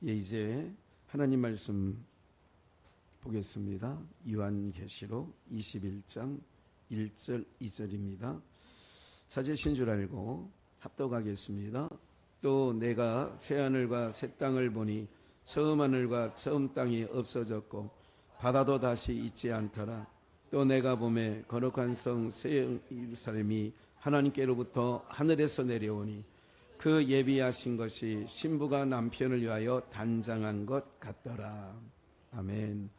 예, 이제 하나님 말씀 보겠습니다. 요한계시록 21장 1절 2절입니다. 찾으신 줄 알고 합독하겠습니다. 또 내가 새하늘과 새 땅을 보니 처음 하늘과 처음 땅이 없어졌고 바다도 다시 있지 않더라. 또 내가 보매 거룩한 성 새 예루살렘이 하나님께로부터 하늘에서 내려오니 그 예비하신 것이 신부가 남편을 위하여 단장한 것 같더라. 아멘.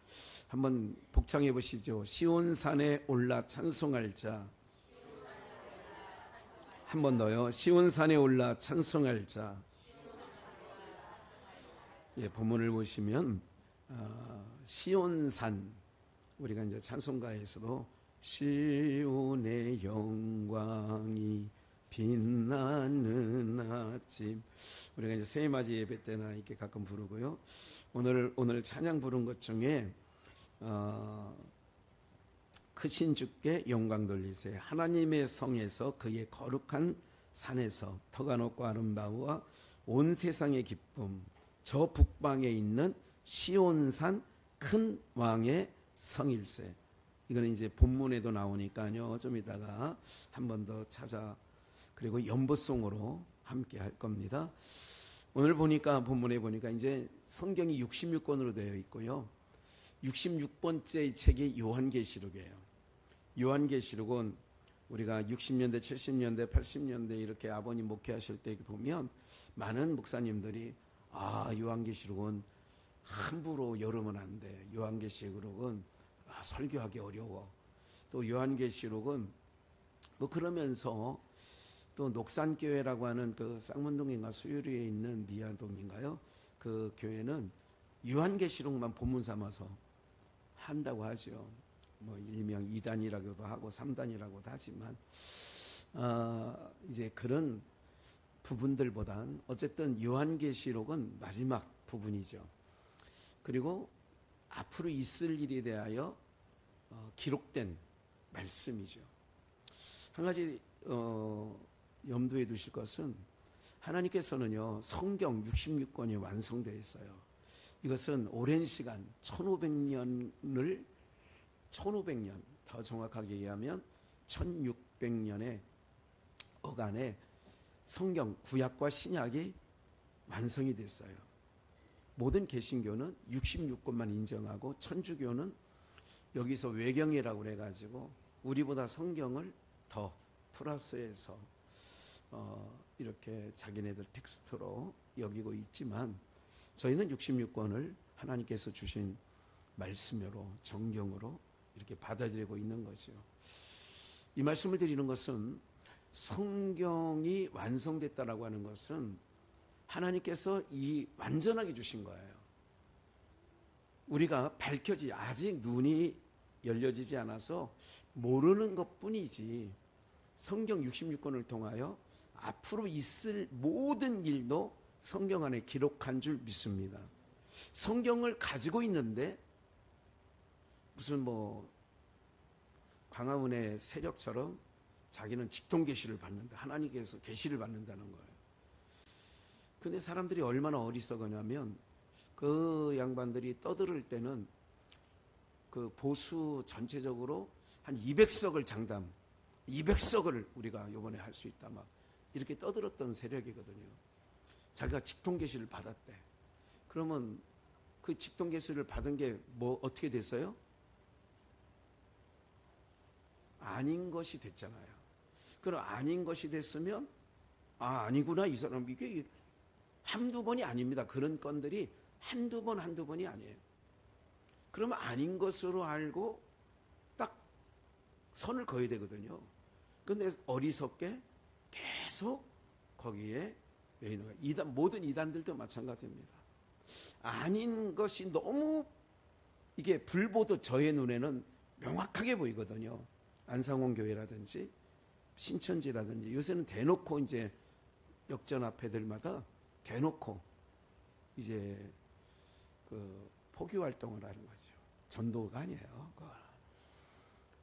한번 복창해 보시죠. 시온산에 올라 찬송할 자. 한 번 더요. 시온산에 올라 찬송할 자. 예, 본문을 보시면 시온산, 우리가 이제 찬송가에서도 시온의 영광이 빛나는 아침, 우리가 이제 새해맞이 예배 때나 이렇게 가끔 부르고요. 오늘 찬양 부른 것 중에 크신 주께 영광 돌리세, 하나님의 성에서 그의 거룩한 산에서 터가 높고 아름다우와 온 세상의 기쁨, 저 북방에 있는 시온산 큰 왕의 성일세. 이거는 이제 본문에도 나오니까요. 좀 이따가 한 번 더 찾아, 그리고 연보송으로 함께 할 겁니다. 오늘 보니까, 본문에 보니까 이제 성경이 66권으로 되어 있고요. 66번째 책이 요한계시록이에요. 요한계시록은 우리가 60년대, 70년대, 80년대 이렇게 아버님 목회하실 때 보면 많은 목사님들이 요한계시록은 함부로 열으면 안 돼. 요한계시록은 설교하기 어려워. 또 요한계시록은 뭐 그러면서 또 녹산교회라고 하는 그 쌍문동인가 수유리에 있는 미아동인가요? 그 교회는 요한계시록만 본문 삼아서 한다고 하죠. 뭐 일명 2단이라고도 하고 3단이라고도 하지만 이제 그런 부분들보단 어쨌든 요한계시록은 마지막 부분이죠. 그리고 앞으로 있을 일에 대하여 기록된 말씀이죠. 한 가지 염두에 두실 것은, 하나님께서는요 성경 66권이 완성되어 있어요. 이것은 오랜 시간 1500년, 더 정확하게 얘기하면 1600년의 어간에 성경 구약과 신약이 완성이 됐어요. 모든 개신교는 66권만 인정하고, 천주교는 여기서 외경이라고 해가지고 우리보다 성경을 더 플러스해서 이렇게 자기네들 텍스트로 여기고 있지만, 저희는 66권을 하나님께서 주신 말씀으로, 정경으로 이렇게 받아들이고 있는 거죠. 이 말씀을 드리는 것은, 성경이 완성됐다라고 하는 것은 하나님께서 이 완전하게 주신 거예요. 우리가 아직 눈이 열려지지 않아서 모르는 것뿐이지, 성경 66권을 통하여 앞으로 있을 모든 일도 성경 안에 기록한 줄 믿습니다. 성경을 가지고 있는데 무슨 뭐 광화문의 세력처럼 자기는 직통 계시를 받는다, 하나님께서 계시를 받는다는 거예요. 근데 사람들이 얼마나 어리석으냐면, 그 양반들이 떠들을 때는 그 보수 전체적으로 한 200석을 장담, 200석을 우리가 이번에 할 수 있다, 막 이렇게 떠들었던 세력이거든요. 자기가 직통 계시를 받았대. 그러면 그 직통 계시를 받은 게 뭐 어떻게 됐어요? 아닌 것이 됐잖아요. 그럼 아닌 것이 됐으면 아니구나, 이 사람. 이게 한두 번이 아닙니다. 그런 건들이 한두 번이 아니에요. 그러면 아닌 것으로 알고 딱 선을 그어야 되거든요. 근데 어리석게 계속 거기에 매이는 거예요. 모든 이단들도 마찬가지입니다. 아닌 것이 너무 이게 불보듯 저의 눈에는 명확하게 보이거든요. 안상홍 교회라든지 신천지라든지 요새는 대놓고 이제 역전 앞에들마다 대놓고 이제 그 포교 활동을 하는 거죠. 전도가 아니에요.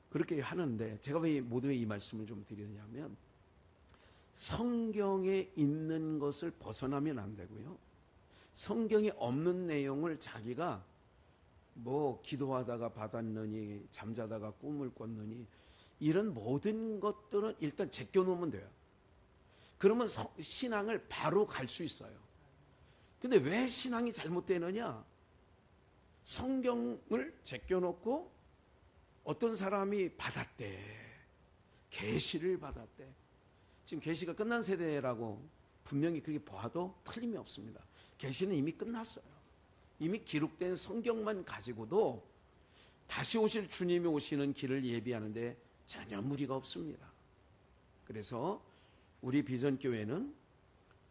그렇게 하는데, 제가 왜 모두에 이 말씀을 좀 드리냐면, 성경에 있는 것을 벗어나면 안 되고요. 성경에 없는 내용을 자기가 뭐 기도하다가 받았느니 잠자다가 꿈을 꿨느니 이런 모든 것들은 일단 제껴놓으면 돼요. 그러면 신앙을 바로 갈 수 있어요. 근데 왜 신앙이 잘못되느냐? 성경을 제껴놓고 어떤 사람이 받았대. 계시를 받았대. 지금 계시가 끝난 세대라고 분명히 그렇게 봐도 틀림이 없습니다. 계시는 이미 끝났어요. 이미 기록된 성경만 가지고도 다시 오실 주님이 오시는 길을 예비하는데 전혀 무리가 없습니다. 그래서 우리 비전교회는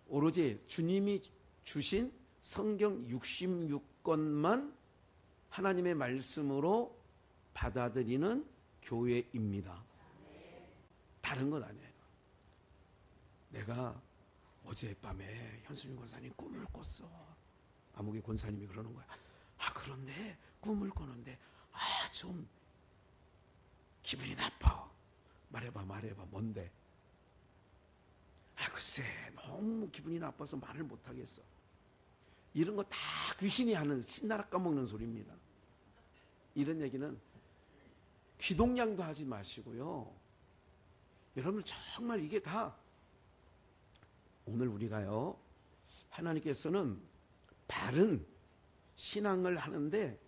오로지 주님이 주신 성경 66권만 하나님의 말씀으로 받아들이는 교회입니다. 다른 건 아니에요. 내가 어젯밤에 현수님 권사님 꿈을 꿨어. 아무개 권사님이 그러는 거야. 아, 그런데 꿈을 꿨는데 좀 기분이 나빠. 말해봐. 뭔데? 글쎄 너무 기분이 나빠서 말을 못하겠어. 이런 거 다 귀신이 하는 신나라 까먹는 소리입니다. 이런 얘기는 귀동냥도 하지 마시고요. 여러분 정말 이게 다 오늘 우리가요, 하나님께서는 바른 신앙을 하는데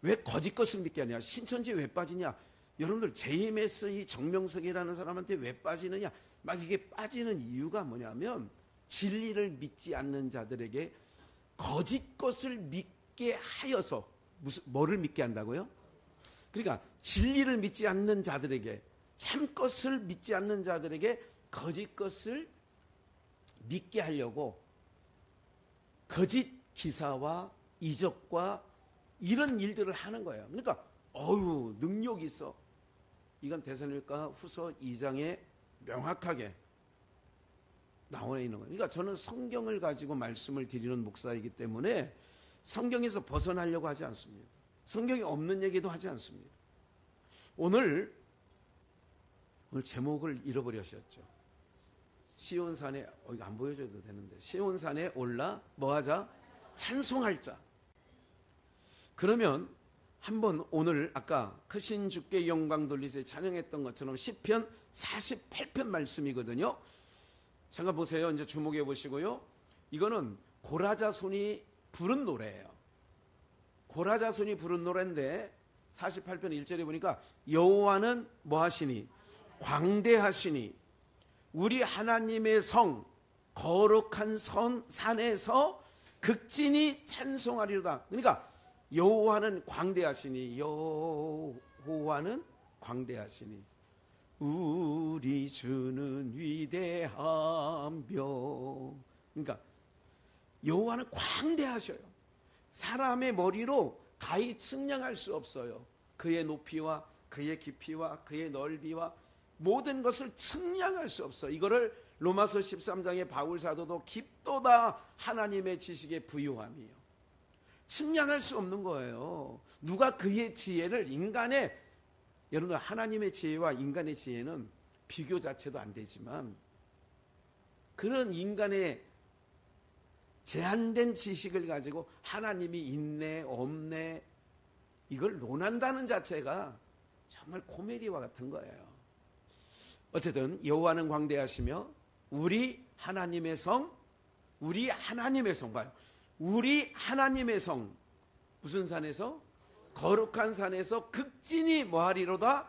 왜 거짓 것을 믿게 하냐? 신천지에 왜 빠지냐? 여러분들 JMS 정명석이라는 사람한테 왜 빠지느냐? 막 이게 빠지는 이유가 뭐냐면 진리를 믿지 않는 자들에게 거짓 것을 믿게 하여서 뭐를 믿게 한다고요? 그러니까 진리를 믿지 않는 자들에게, 참 것을 믿지 않는 자들에게 거짓 것을 믿게 하려고 거짓 기사와 이적과 이런 일들을 하는 거예요. 그러니까 능력이 있어. 이건 데살로니가 후서 2장에 명확하게 나와 있는 거예요. 그러니까 저는 성경을 가지고 말씀을 드리는 목사이기 때문에 성경에서 벗어나려고 하지 않습니다. 성경이 없는 얘기도 하지 않습니다. 오늘 제목을 잃어버리셨죠. 시온산에, 이거 안 보여줘도 되는데, 시온산에 올라 뭐하자? 찬송할 자. 그러면 한번 오늘 아까 크신 주께 영광 돌리세 찬양했던 것처럼 시편 48편 말씀이거든요. 잠깐 보세요. 이제 주목해 보시고요. 이거는 고라자손이 부른 노래예요. 고라자손이 부른 노래인데 48편 1절에 보니까 여호와는 뭐하시니? 광대하시니 우리 하나님의 성 거룩한 산에서 극진히 찬송하리로다. 그러니까 여호와는 광대하시니, 여호와는 광대하시니 우리 주는 위대하며. 그러니까 여호와는 광대하셔요. 사람의 머리로 가히 측량할 수 없어요. 그의 높이와 그의 깊이와 그의 넓이와 모든 것을 측량할 수 없어. 이거를 로마서 13장의 바울 사도도 깊도다 하나님의 지식에 부유함이요. 측량할 수 없는 거예요. 누가 그의 지혜를 여러분 하나님의 지혜와 인간의 지혜는 비교 자체도 안 되지만 그런 인간의 제한된 지식을 가지고 하나님이 있네 없네 이걸 논한다는 자체가 정말 코미디와 같은 거예요. 어쨌든 여호와는 광대하시며 우리 하나님의 성 봐요. 우리 하나님의 성 무슨 산에서? 거룩한 산에서 극진히 뭐하리로다?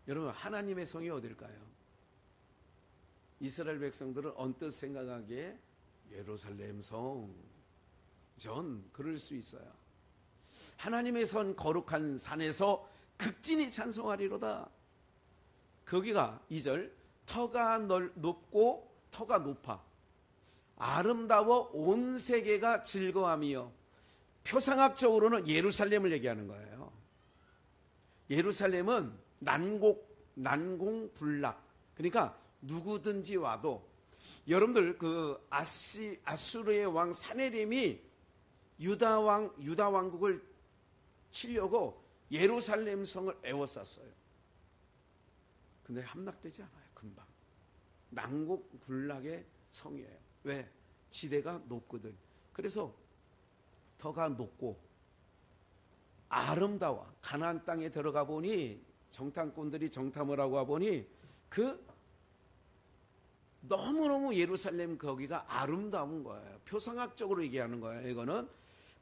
여러분 하나님의 성이 어딜까요? 이스라엘 백성들은 언뜻 생각하기에 예루살렘 성. 전 그럴 수 있어요. 하나님의 선 거룩한 산에서 극진히 찬송하리로다. 거기가 2절 터가 높고 터가 높아 아름다워 온 세계가 즐거함이요. 표상학적으로는 예루살렘을 얘기하는 거예요. 예루살렘은 난공불락. 그러니까 누구든지 와도 여러분들 그 아수르의 왕 사네림이 유다 왕국을 치려고 예루살렘 성을 에워쌌어요. 근데 함락되지 않아요. 금방. 난공불락의 성이에요. 왜? 지대가 높거든. 그래서 터가 높고 아름다워. 가나안 땅에 들어가 보니 정탐꾼들이 정탐을 하고 와보니 그 너무너무 예루살렘 거기가 아름다운 거예요. 표상학적으로 얘기하는 거예요. 이거는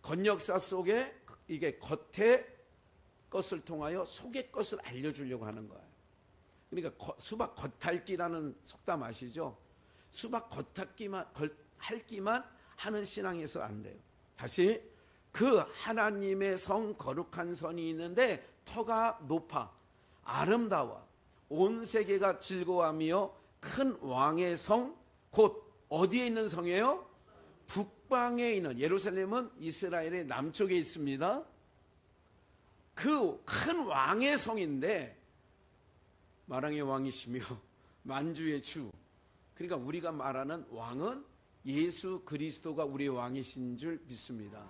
건역사 속에 이게 겉의 것을 통하여 속의 것을 알려주려고 하는 거예요. 그러니까 수박 겉핥기라는 속담 아시죠? 수박 겉핥기만 하는 신앙에서 안 돼요. 다시 그 하나님의 성 거룩한 선이 있는데 터가 높아 아름다워 온 세계가 즐거워하며 큰 왕의 성 곧 어디에 있는 성이에요? 북방에 있는 예루살렘은 이스라엘의 남쪽에 있습니다. 그 큰 왕의 성인데 만왕의 왕이시며 만주의 주. 그러니까 우리가 말하는 왕은 예수 그리스도가 우리의 왕이신 줄 믿습니다.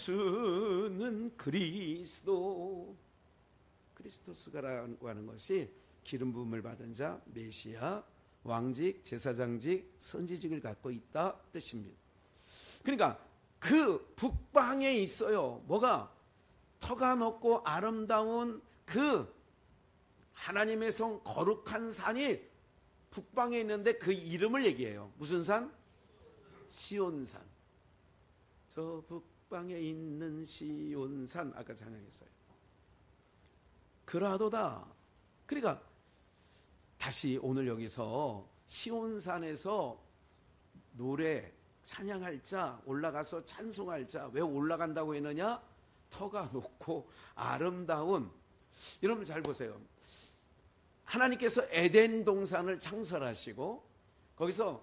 예수는 그리스도. 크리스토스가라고 하는 것이 기름 부음을 받은 자, 메시아, 왕직, 제사장직, 선지직을 갖고 있다 뜻입니다. 그러니까 그 북방에 있어요. 뭐가? 터가 높고 아름다운 그 하나님의 성 거룩한 산이 북방에 있는데 그 이름을 얘기해요. 무슨 산? 시온산. 저 북방에 있는 시온산. 아까 찬양했어요. 그라도다. 그러니까 다시 오늘 여기서 시온산에서 노래 찬양할 자, 올라가서 찬송할 자. 왜 올라간다고 했느냐? 터가 높고 아름다운. 여러분 잘 보세요. 하나님께서 에덴 동산을 창설하시고 거기서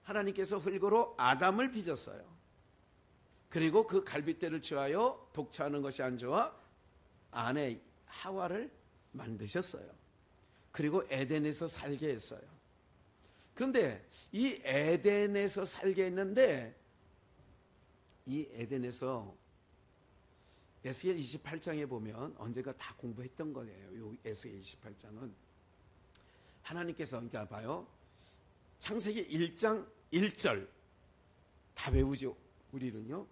하나님께서 흙으로 아담을 빚었어요. 그리고 그 갈빗대를 취하여 독차하는 것이 안 좋아 아내 하와를 만드셨어요. 그리고 에덴에서 살게 했어요. 그런데 이 에덴에서 살게 했는데 이 에덴에서 에스겔 28장에 보면 언제가 다 공부했던 거예요. 이 에스겔 28장은 하나님께서 그러니까 봐요. 창세기 1장 1절 다 외우죠. 우리는요.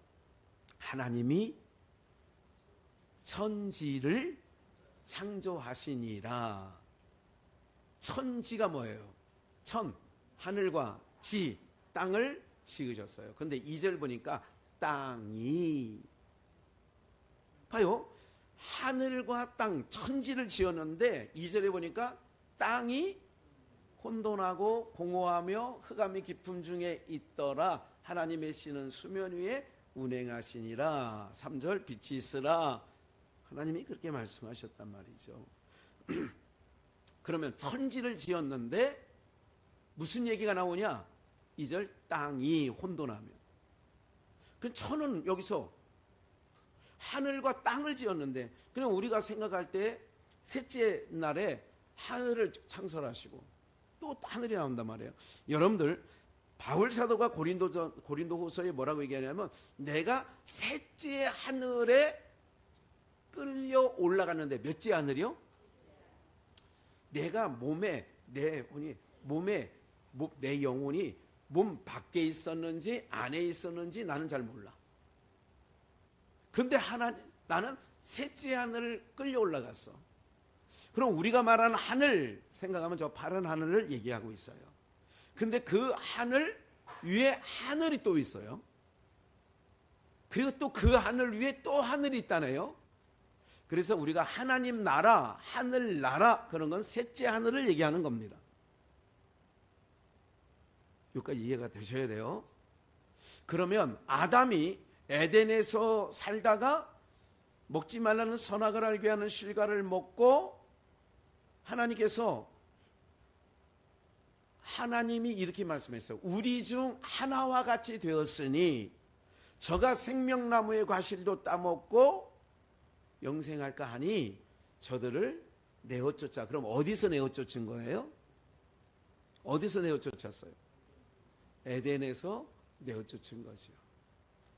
하나님이 천지를 창조하시니라. 천지가 뭐예요? 천, 하늘과 지, 땅을 지으셨어요. 그런데 2절 보니까 땅이 봐요. 하늘과 땅, 천지를 지었는데 2절에 보니까 땅이 혼돈하고 공허하며 흑암이 깊음 중에 있더라. 하나님의 씨는 수면 위에 운행하시니라. 3절 빛이 있으라. 하나님이 그렇게 말씀하셨단 말이죠. 그러면 천지를 지었는데 무슨 얘기가 나오냐? 2절 땅이 혼돈하며. 그 천은 여기서 하늘과 땅을 지었는데 그냥 우리가 생각할 때 셋째 날에 하늘을 창설하시고 또 하늘이 나온단 말이에요. 여러분들 바울 사도가 고린도후서에 뭐라고 얘기하냐면 내가 셋째 하늘에 끌려 올라갔는데 몇째 하늘이요? 내가 내 영혼이 몸 밖에 있었는지 안에 있었는지 나는 잘 몰라. 그런데 나는 셋째 하늘을 끌려 올라갔어. 그럼 우리가 말하는 하늘 생각하면 저 파란 하늘을 얘기하고 있어요. 근데 그 하늘 위에 하늘이 또 있어요. 그리고 또 그 하늘 위에 또 하늘이 있다네요. 그래서 우리가 하나님 나라, 하늘 나라 그런 건 셋째 하늘을 얘기하는 겁니다. 여기까지 이해가 되셔야 돼요. 그러면 아담이 에덴에서 살다가 먹지 말라는 선악을 알게 하는 실과를 먹고 하나님이 이렇게 말씀했어요. 우리 중 하나와 같이 되었으니 저가 생명나무의 과실도 따먹고 영생할까 하니 저들을 내어쫓자. 그럼 어디서 내어쫓은 거예요? 어디서 내어쫓았어요? 에덴에서 내어쫓은 거죠.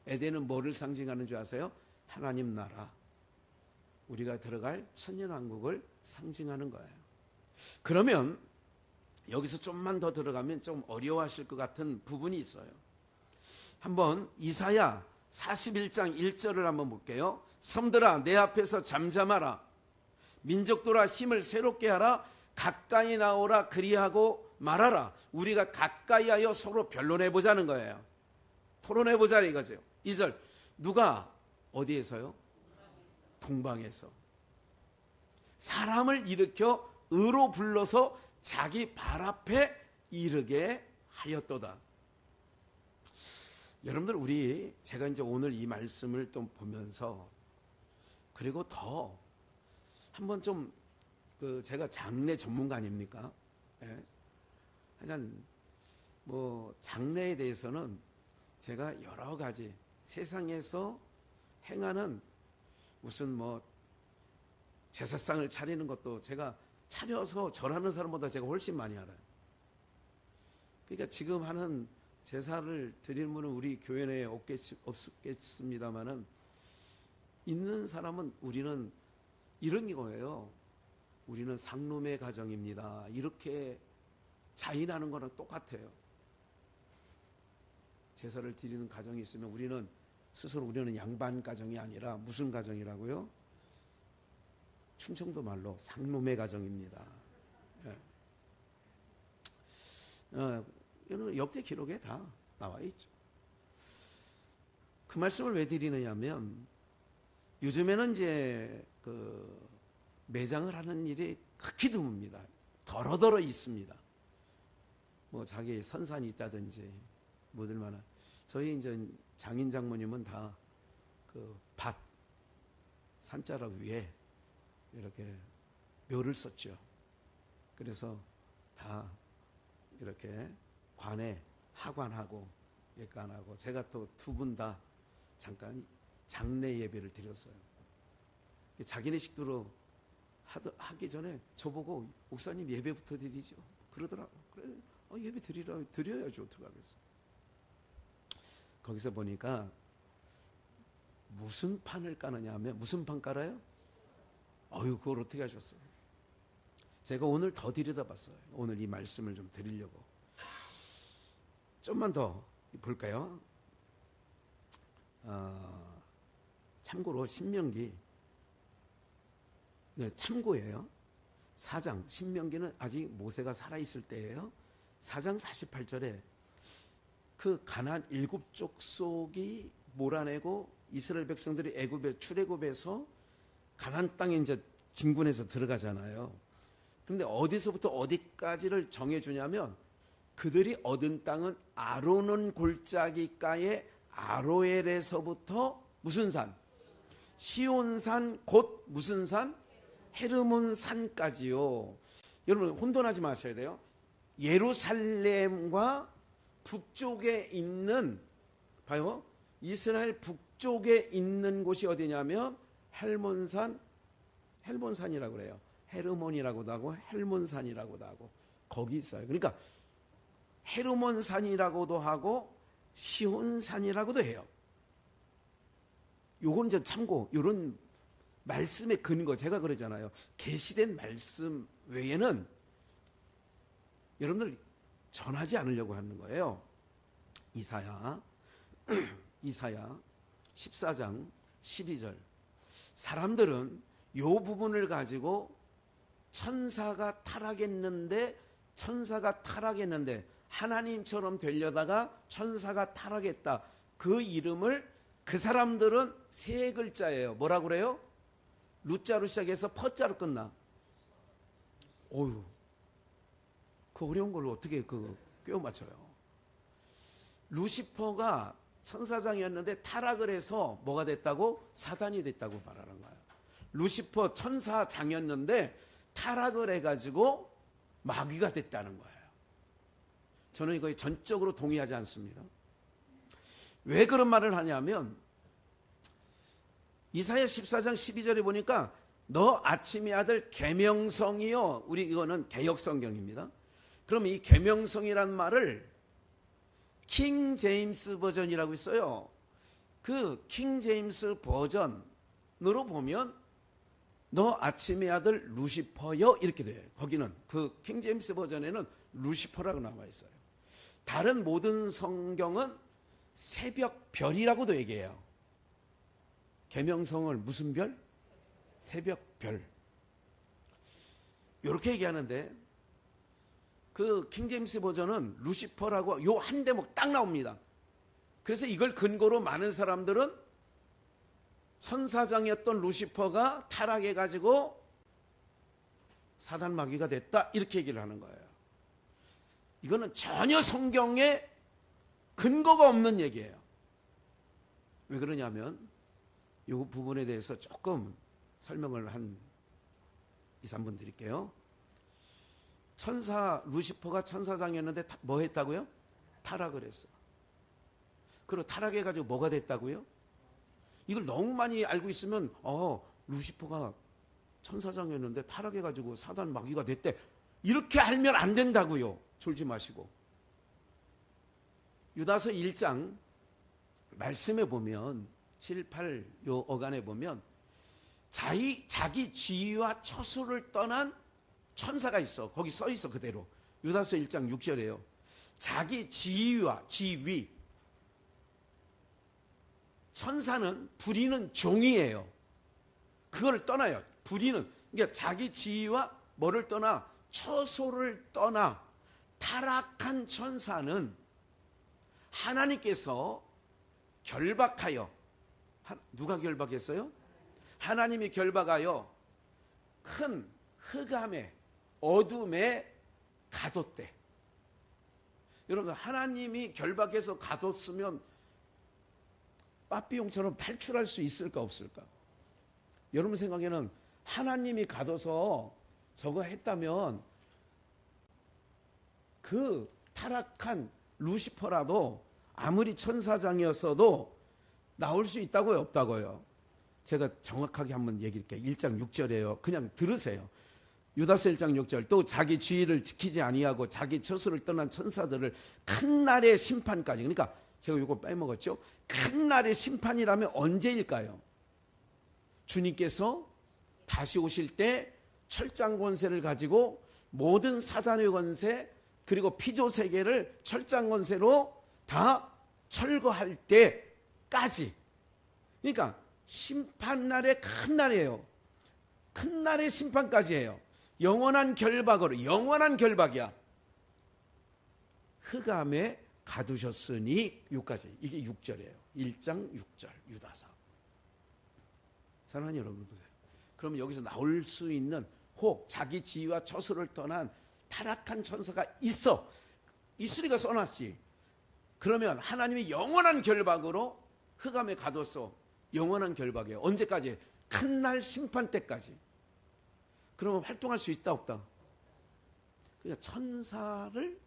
에덴은 뭐를 상징하는 줄 아세요? 하나님 나라, 우리가 들어갈 천년왕국을 상징하는 거예요. 그러면 여기서 좀만 더 들어가면 좀 어려워하실 것 같은 부분이 있어요. 한번 이사야 41장 1절을 한번 볼게요. 섬들아 내 앞에서 잠잠하라. 민족들아 힘을 새롭게 하라. 가까이 나오라 그리하고 말하라. 우리가 가까이 하여 서로 변론해 보자는 거예요. 토론해 보자 이거죠. 2절 누가 어디에서요? 동방에서 사람을 일으켜 의로 불러서 자기 발 앞에 이르게 하였도다. 여러분들 제가 이제 오늘 이 말씀을 또 보면서 그리고 더 한번 좀 제가 장례 전문가 아닙니까? 예. 그러니까 뭐 장례에 대해서는 제가 여러 가지 세상에서 행하는 무슨 뭐 제사상을 차리는 것도 제가 차려서 절하는 사람보다 제가 훨씬 많이 알아요. 그러니까 지금 하는 제사를 드리는 분은 우리 교회 내에 없겠습니다만은 있는 사람은 우리는 이런 거예요. 우리는 상놈의 가정입니다. 이렇게 자인하는 거랑 똑같아요. 제사를 드리는 가정이 있으면 우리는 양반 가정이 아니라 무슨 가정이라고요? 충청도 말로 상놈의 가정입니다. 예. 이거는 역대 기록에 다 나와 있죠. 그 말씀을 왜 드리느냐면 요즘에는 이제 매장을 하는 일이 극히 드뭅니다. 더러더러 있습니다. 뭐 자기 선산이 있다든지 뭐들 만한. 저희 이제 장인 장모님은 다 밭 산자락 위에 이렇게 묘를 썼죠. 그래서 다 이렇게 관에 하관하고 예관하고 제가 또 두 분 다 잠깐 장례 예배를 드렸어요. 자기네 식구로 하기 전에 저보고 목사님 예배부터 드리죠. 그러더라고. 그래, 예배 드려야죠. 어떡하겠어. 거기서 보니까 무슨 판을 까느냐 하면 무슨 판 깔아요? 그걸 어떻게 하셨어요? 제가 오늘 더 들여다봤어요. 오늘 이 말씀을 좀 드리려고. 좀만 더 볼까요? 참고로 신명기 참고예요. 4장 신명기는 아직 모세가 살아있을 때예요. 4장 48절에 그 가나안 7족속이 몰아내고 이스라엘 백성들이 출애굽에서 가나안 땅에 이제 진군해서 들어가잖아요. 그런데 어디서부터 어디까지를 정해주냐면 그들이 얻은 땅은 아로논 골짜기가의 아로엘에서부터 무슨 산? 시온산 곧 무슨 산? 헤르몬 산까지요. 여러분 혼돈하지 마셔야 돼요. 예루살렘과 북쪽에 있는 봐요. 이스라엘 북쪽에 있는 곳이 어디냐면 헬몬산이라고 그래요. 헤르몬이라고도 하고 헬몬산이라고도 하고 거기 있어요. 그러니까 헤르몬산이라고도 하고 시온산이라고도 해요. 요건 이제 참고 요런 말씀의 근거 제가 그러잖아요. 계시된 말씀 외에는 여러분들 전하지 않으려고 하는 거예요. 이사야 14장 12절 사람들은 요 부분을 가지고 천사가 타락했는데 하나님처럼 되려다가 천사가 타락했다. 그 이름을 그 사람들은 세 글자예요. 뭐라고 그래요? 루자로 시작해서 퍼자로 끝나. 어휴, 그 어려운 걸 어떻게 꿰어 맞춰요? 루시퍼가 천사장이었는데 타락을 해서 뭐가 됐다고? 사단이 됐다고 말하는 거예요. 루시퍼 천사장이었는데 타락을 해가지고 마귀가 됐다는 거예요. 저는 이거에 전적으로 동의하지 않습니다. 왜 그런 말을 하냐면 이사야 14장 12절에 보니까 너 아침의 아들 계명성이요. 우리 이거는 개역성경입니다. 그럼 이 계명성이란 말을 킹 제임스 버전이라고 있어요. 그 킹 제임스 버전으로 보면 너 아침의 아들 루시퍼요 이렇게 돼요. 거기는 그 킹 제임스 버전에는 루시퍼라고 나와 있어요. 다른 모든 성경은 새벽별이라고도 얘기해요. 계명성을 무슨 별? 새벽별. 이렇게 얘기하는데 그 킹제임스 버전은 루시퍼라고 요 한 대목 딱 나옵니다. 그래서 이걸 근거로 많은 사람들은 천사장이었던 루시퍼가 타락해가지고 사단 마귀가 됐다 이렇게 얘기를 하는 거예요. 이거는 전혀 성경에 근거가 없는 얘기예요. 왜 그러냐면 이 부분에 대해서 조금 설명을 한 2, 3분 드릴게요. 루시퍼가 천사장이었는데 뭐 했다고요? 타락을 했어. 그리고 타락해가지고 뭐가 됐다고요? 이걸 너무 많이 알고 있으면 루시퍼가 천사장이었는데 타락해가지고 사단 마귀가 됐대. 이렇게 알면 안 된다고요. 졸지 마시고. 유다서 1장 말씀에 보면 7, 8 요 어간에 보면 자기 지위와 처소를 떠난 천사가 있어. 거기 써 있어 그대로. 유다서 1장 6절에요. 자기 지위와 지위. 천사는 부리는 종이에요. 그걸 떠나요. 부리는 그러니까 자기 지위와 뭐를 떠나 처소를 떠나 타락한 천사는 하나님께서 결박하여 누가 결박했어요? 하나님이 결박하여 큰 흑암에 어둠에 가뒀대. 여러분 하나님이 결박해서 가뒀으면 빠삐용처럼 탈출할 수 있을까 없을까? 여러분 생각에는 하나님이 가둬서 저거 했다면 그 타락한 루시퍼라도 아무리 천사장이었어도 나올 수 있다고요 없다고요? 제가 정확하게 한번 얘기할게요. 1장 6절이에요. 그냥 들으세요. 유다서 1장 6절 또 자기 지위를 지키지 아니하고 자기 처소를 떠난 천사들을 큰 날의 심판까지 그러니까 제가 이거 빼먹었죠. 큰 날의 심판이라면 언제일까요? 주님께서 다시 오실 때 철장 권세를 가지고 모든 사단의 권세 그리고 피조 세계를 철장 권세로 다 철거할 때까지. 그러니까 심판날의 큰 날이에요. 큰 날의 심판까지예요. 영원한 결박으로 영원한 결박이야. 흑암에 가두셨으니 여기까지. 이게 6절이에요. 1장 6절 유다서. 사랑하는 여러분 보세요. 그럼 여기서 나올 수 있는 혹 자기 지위와 처소를 떠난 타락한 천사가 있으리가 써놨지. 그러면 하나님이 영원한 결박으로 흑암에 가뒀어. 영원한 결박이에요. 언제까지? 큰 날 심판 때까지. 그러면 활동할 수 있다 없다? 그러니까 천사를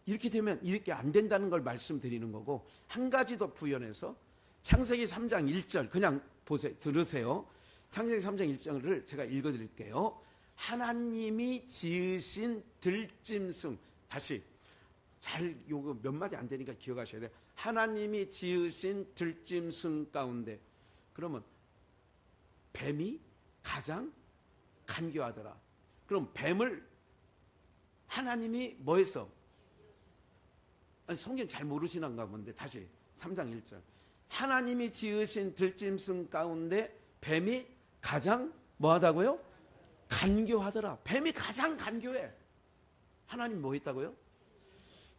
이렇게 되면 이렇게 안 된다는 걸 말씀드리는 거고 한 가지 더 부연해서 창세기 3장 1절 그냥 보세요. 들으세요. 창세기 3장 1절을 제가 읽어드릴게요. 하나님이 지으신 들짐승 다시 잘 요거 몇 마디 안 되니까 기억하셔야 돼요. 하나님이 지으신 들짐승 가운데 그러면 뱀이 가장 간교하더라. 그럼 뱀을 하나님이 뭐 했어? 아니 성경 잘 모르시는가 본데 다시 3장 1절 하나님이 지으신 들짐승 가운데 뱀이 가장 뭐하다고요? 간교하더라. 뱀이 가장 간교해. 하나님 뭐 했다고요?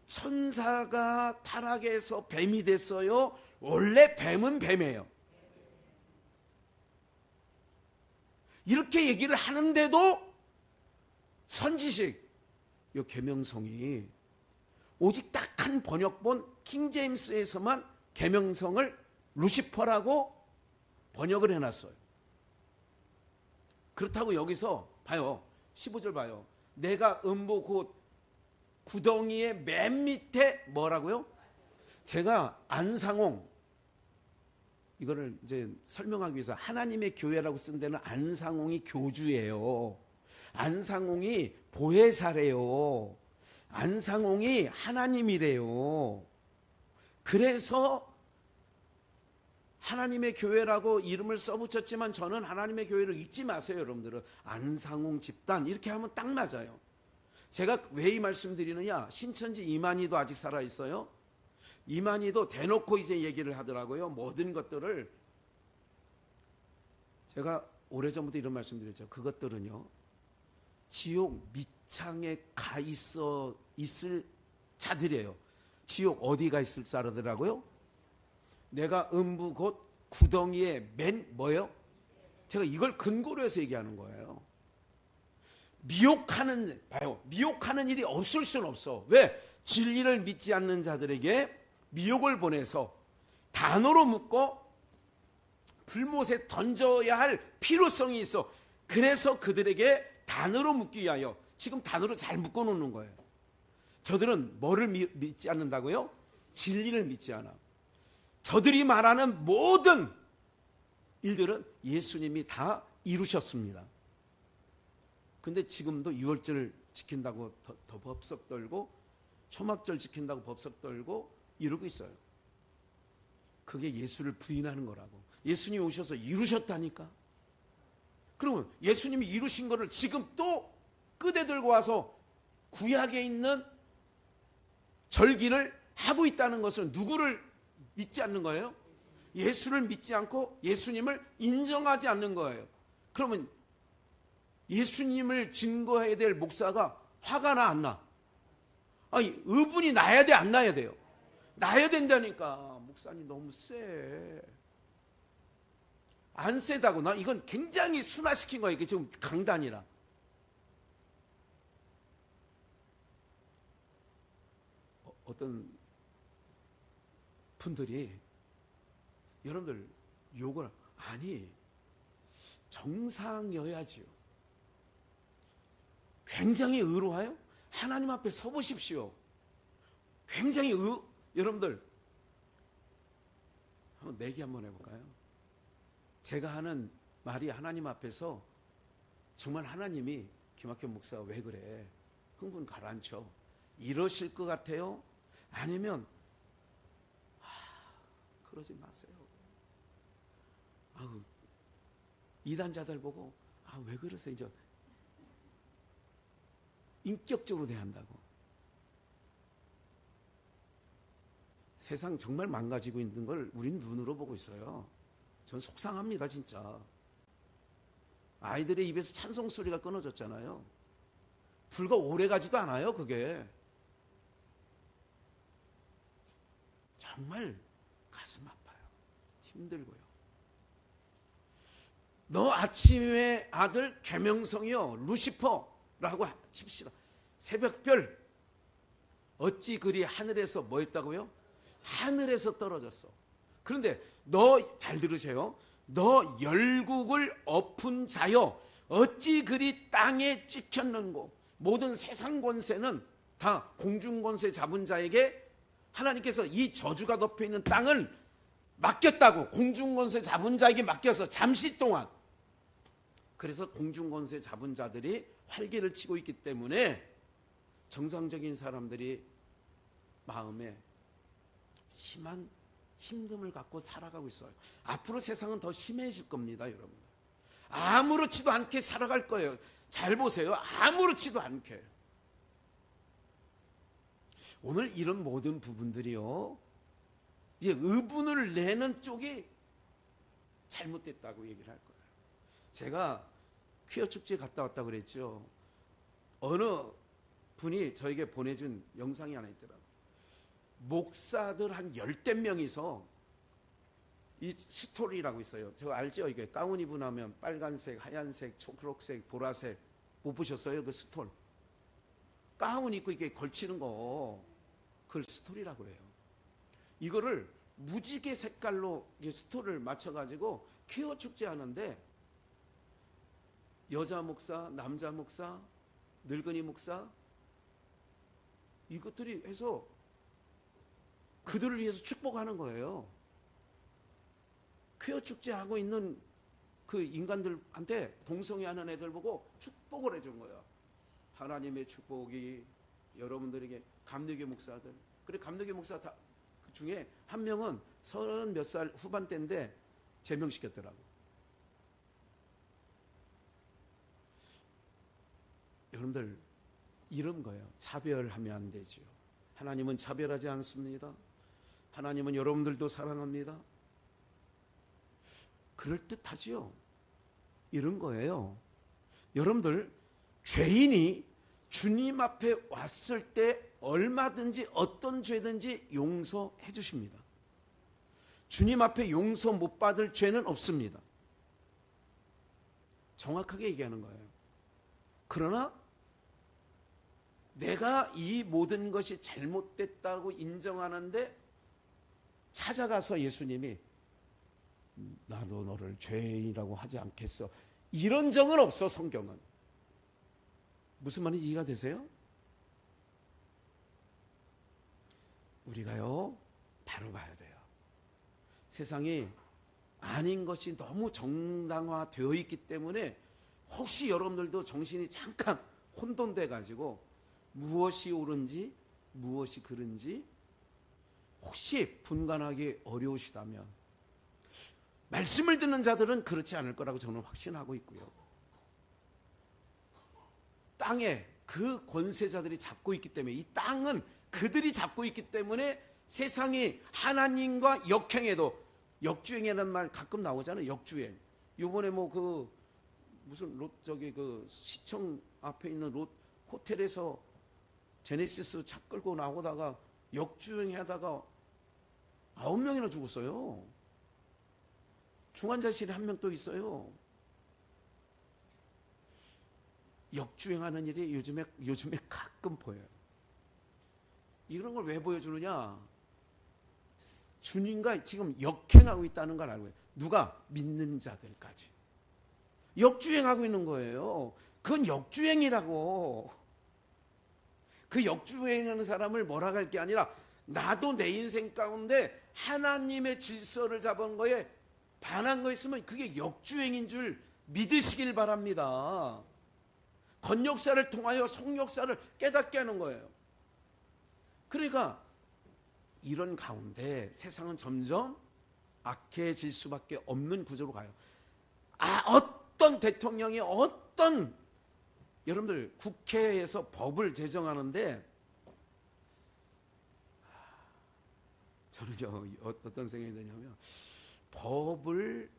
천사가 타락해서 뱀이 됐어요. 원래 뱀은 뱀이에요. 이렇게 얘기를 하는데도 선지식 이 계명성이 오직 딱 한 번역본 킹제임스에서만 계명성을 루시퍼라고 번역을 해놨어요. 그렇다고 여기서 봐요. 15절 봐요. 내가 음부 곧 구덩이의 맨 밑에 뭐라고요? 제가 안상홍 이거를 이제 설명하기 위해서 하나님의 교회라고 쓴 데는 안상홍이 교주예요. 안상홍이 보혜사래요. 안상홍이 하나님이래요. 그래서 하나님의 교회라고 이름을 써붙였지만 저는 하나님의 교회를 잊지 마세요. 여러분들은 안상홍 집단 이렇게 하면 딱 맞아요. 제가 왜 이 말씀 드리느냐, 신천지 이만희도 아직 살아있어요. 이만희도 대놓고 이제 얘기를 하더라고요. 모든 것들을. 제가 오래전부터 이런 말씀 드렸죠. 그것들은요, 지옥 밑창에 가 있을 자들이에요. 지옥 어디 가 있을 자라더라고요? 내가 음부 곧 구덩이에 맨 뭐예요? 제가 이걸 근거로 해서 얘기하는 거예요. 미혹하는 일이 없을 수는 없어. 왜? 진리를 믿지 않는 자들에게 미혹을 보내서 단어로 묶고 불못에 던져야 할 필요성이 있어. 그래서 그들에게 단어로 묶기 위하여 지금 단어로 잘 묶어 놓는 거예요. 저들은 뭐를 믿지 않는다고요? 진리를 믿지 않아. 저들이 말하는 모든 일들은 예수님이 다 이루셨습니다. 근데 지금도 유월절 지킨다고 더 법석 떨고 초막절 지킨다고 법석 떨고 이러고 있어요. 그게 예수를 부인하는 거라고. 예수님이 오셔서 이루셨다니까. 그러면 예수님이 이루신 거를 지금 또 끄대 들고 와서 구약에 있는 절기를 하고 있다는 것은 누구를 믿지 않는 거예요? 예수를 믿지 않고 예수님을 인정하지 않는 거예요. 그러면 예수님을 증거해야 될 목사가 화가 나 안 나? 아니, 의분이 나야 돼 안 나야 돼요? 나야 된다니까. 목사님 너무 세. 안 세다고. 나 이건 굉장히 순화시킨 거예요. 이게 지금 강단이라. 어떤 분들이 여러분들 욕을, 아니 정상이어야지요. 굉장히 의로워요? 하나님 앞에 서보십시오. 굉장히 여러분들 한번 내기 한번 해볼까요? 제가 하는 말이 하나님 앞에서 정말 하나님이 김학현 목사 왜 그래? 흥분 가라앉혀. 이러실 것 같아요? 아니면 그러지 마세요. 이단자들 보고 왜 그러세요? 이제 인격적으로 대한다고. 세상 정말 망가지고 있는 걸 우린 눈으로 보고 있어요. 전 속상합니다, 진짜. 아이들의 입에서 찬송 소리가 끊어졌잖아요. 불과 오래 가지도 않아요, 그게. 정말 가슴 아파요. 힘들고요. 너 아침의 아들 계명성이요 루시퍼라고 칩시다. 새벽별 어찌 그리 하늘에서 뭐 했다고요? 하늘에서 떨어졌어. 그런데 너 잘 들으세요. 너 열국을 엎은 자여 어찌 그리 땅에 찍혔는고. 모든 세상 권세는 다 공중 권세 잡은 자에게 하나님께서 이 저주가 덮여 있는 땅을 맡겼다고. 공중 권세 잡은 자에게 맡겨서 잠시 동안. 그래서 공중 권세 잡은 자들이 활개를 치고 있기 때문에 정상적인 사람들이 마음에 심한 힘듦을 갖고 살아가고 있어요. 앞으로 세상은 더 심해질 겁니다, 여러분들. 아무렇지도 않게 살아갈 거예요. 잘 보세요. 아무렇지도 않게. 오늘 이런 모든 부분들이요, 이제 의분을 내는 쪽이 잘못됐다고 얘기를 할 거예요. 제가 퀴어 축제 갔다 왔다고 그랬죠. 어느 분이 저에게 보내준 영상이 하나 있더라고요. 목사들 한 10대 명이서 이 스토리라고 있어요. 제가 알죠? 이게 가운 입고 나면 빨간색, 하얀색, 초록색, 보라색. 못 보셨어요? 그 스톨. 가운 입고 이게 걸치는 거, 그걸 스토리라고 그래요. 이거를 무지개 색깔로 스토리를 맞춰가지고 퀴어 축제 하는데, 여자 목사, 남자 목사, 늙은이 목사, 이것들이 해서 그들을 위해서 축복하는 거예요. 퀴어 축제 하고 있는 그 인간들한테 동성애하는 애들 보고 축복을 해준 거예요. 하나님의 축복이 여러분들에게. 감리교 목사들. 그래, 감리교 목사 다 그 중에 한 명은 30 몇 살 후반대인데 제명시켰더라고. 여러분들, 이런 거예요. 차별하면 안 되죠. 하나님은 차별하지 않습니다. 하나님은 여러분들도 사랑합니다. 그럴듯하지요. 이런 거예요. 여러분들, 죄인이 주님 앞에 왔을 때 얼마든지 어떤 죄든지 용서해 주십니다. 주님 앞에 용서 못 받을 죄는 없습니다. 정확하게 얘기하는 거예요. 그러나 내가 이 모든 것이 잘못됐다고 인정하는데 찾아가서 예수님이 나도 너를 죄인이라고 하지 않겠어, 이런 적은 없어. 성경은. 무슨 말인지 이해가 되세요? 우리가요, 바로 봐야 돼요. 세상이 아닌 것이 너무 정당화되어 있기 때문에 혹시 여러분들도 정신이 잠깐 혼돈돼 가지고 무엇이 옳은지 무엇이 그른지 혹시 분간하기 어려우시다면, 말씀을 듣는 자들은 그렇지 않을 거라고 저는 확신하고 있고요. 땅에 그 권세자들이 잡고 있기 때문에, 이 땅은 그들이 잡고 있기 때문에 세상이 하나님과 역행해도, 역주행이라는 말 가끔 나오잖아요. 역주행. 요번에 뭐 그 무슨 저기 그 시청 앞에 있는 호텔에서 제네시스 차 끌고 나오다가 역주행하다가 9명이나 죽었어요. 중환자실에 1명 또 있어요. 역주행하는 일이 요즘에 가끔 보여요. 이런 걸 왜 보여주느냐? 주님과 지금 역행하고 있다는 걸 알고 있어요. 누가? 믿는 자들까지 역주행하고 있는 거예요. 그건 역주행이라고. 그 역주행하는 사람을 뭐라고 할 게 아니라, 나도 내 인생 가운데 하나님의 질서를 잡은 거에 반한 거 있으면 그게 역주행인 줄 믿으시길 바랍니다. 건역사를 통하여 속역사를 깨닫게 하는 거예요. 그러니까 이런 가운데 세상은 점점 악해질 수밖에 없는 구조로 가요. 어떤 대통령이 여러분들 국회에서 법을 제정하는데, 저는요 어떤 생각이 드냐면, 법을